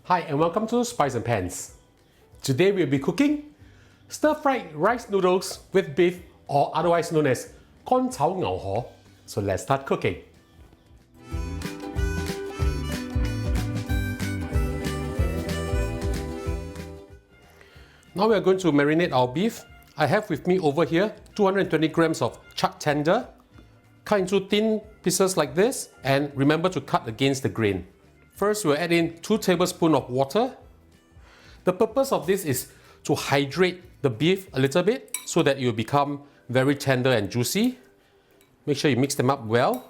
Hi and welcome to Spice and Pans. Today we'll be cooking stir-fried rice noodles with beef, or otherwise known as 干炒牛河. So let's start cooking. Now we are going to marinate our beef. I have with me over here 220 grams of chuck tender. Cut into thin pieces like this, and remember to cut against the grain. First, we'll add in 2 tablespoons of water. The purpose of this is to hydrate the beef a little bit so that it will become very tender and juicy. Make sure you mix them up well,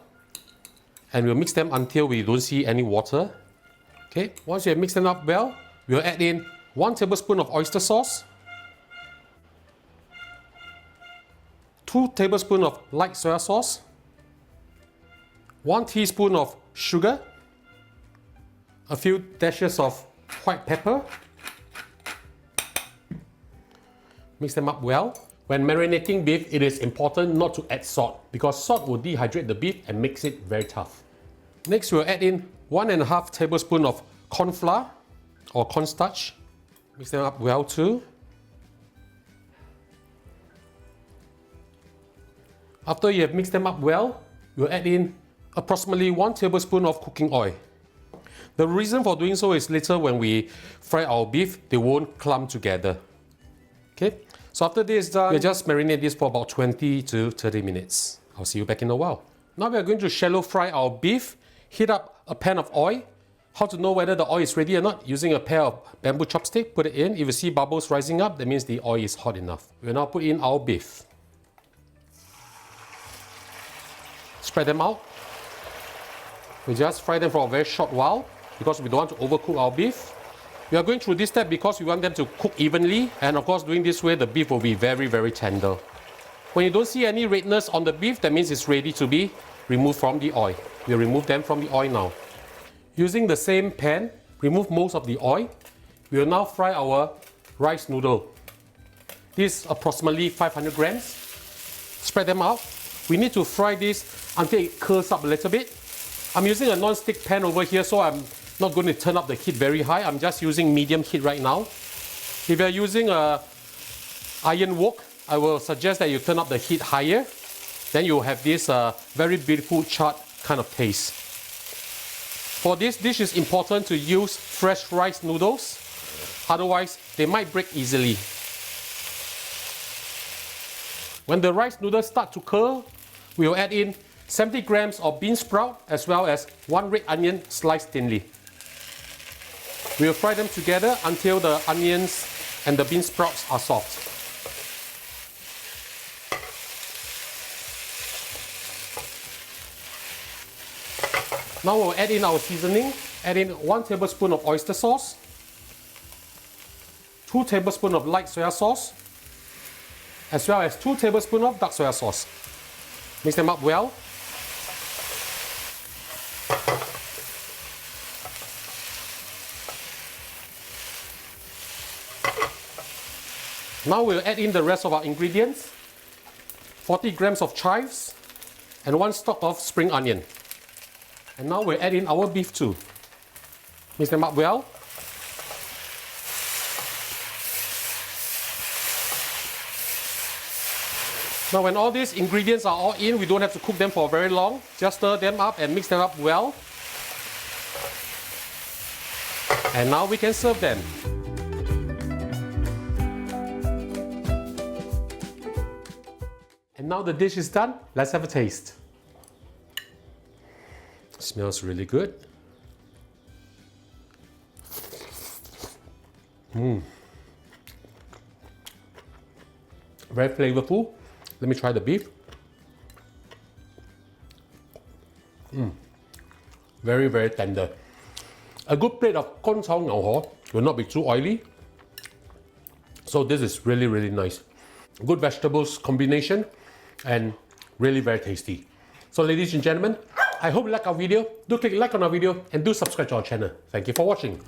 and we'll mix them until we don't see any water. Okay, once you have mixed them up well, we'll add in 1 tablespoon of oyster sauce, 2 tablespoons of light soya sauce, 1 teaspoon of sugar, a few dashes of white pepper. Mix them up well. When marinating beef, it is important not to add salt because salt will dehydrate the beef and makes it very tough. Next, we'll add in 1.5 tablespoons of cornflour or cornstarch. Mix them up well too. After you have mixed them up well, we'll add in approximately 1 tablespoon of cooking oil. The reason for doing so is later when we fry our beef, they won't clump together. Okay, so after this is done, we'll just marinate this for about 20 to 30 minutes. I'll see you back in a while. Now we are going to shallow fry our beef. Heat up a pan of oil. How to know whether the oil is ready or not? Using a pair of bamboo chopsticks, put it in. If you see bubbles rising up, that means the oil is hot enough. We'll now put in our beef. Spread them out. We just fry them for a very short while because we don't want to overcook our beef. We are going through this step because we want them to cook evenly, and of course doing this way the beef will be very tender. When you don't see any redness on the beef, that means it's ready to be removed from the oil. We'll remove them from the oil now. Using the same pan, remove most of the oil. We will now fry our rice noodle. This is approximately 500 grams. Spread them out. We need to fry this until it curls up a little bit. I'm using a non-stick pan over here, so I'm not going to turn up the heat very high. I'm just using medium heat right now. If you're using a iron wok, I will suggest that you turn up the heat higher. Then you'll have this very beautiful charred kind of taste. For this dish, it's important to use fresh rice noodles. Otherwise, they might break easily. When the rice noodles start to curl, we'll add in 70 grams of bean sprout as well as 1 red onion sliced thinly. We'll fry them together until the onions and the bean sprouts are soft. Now we'll add in our seasoning. Add in 1 tablespoon of oyster sauce, 2 tablespoons of light soya sauce, as well as 2 tablespoons of dark soya sauce. Mix them up well. Now we'll add in the rest of our ingredients. 40 grams of chives and 1 stalk of spring onion. And now we'll add in our beef too. Mix them up well. Now when all these ingredients are all in, we don't have to cook them for very long. Just stir them up and mix them up well. And now we can serve them. And now the dish is done. Let's have a taste. Smells really good. Very flavorful. Let me try the beef. Very tender. A good plate of 干炒牛河 will not be too oily. So this is really nice. Good vegetables combination and really very tasty. So ladies and gentlemen, I hope you like our video. Do click like on our video and do subscribe to our channel. Thank you for watching.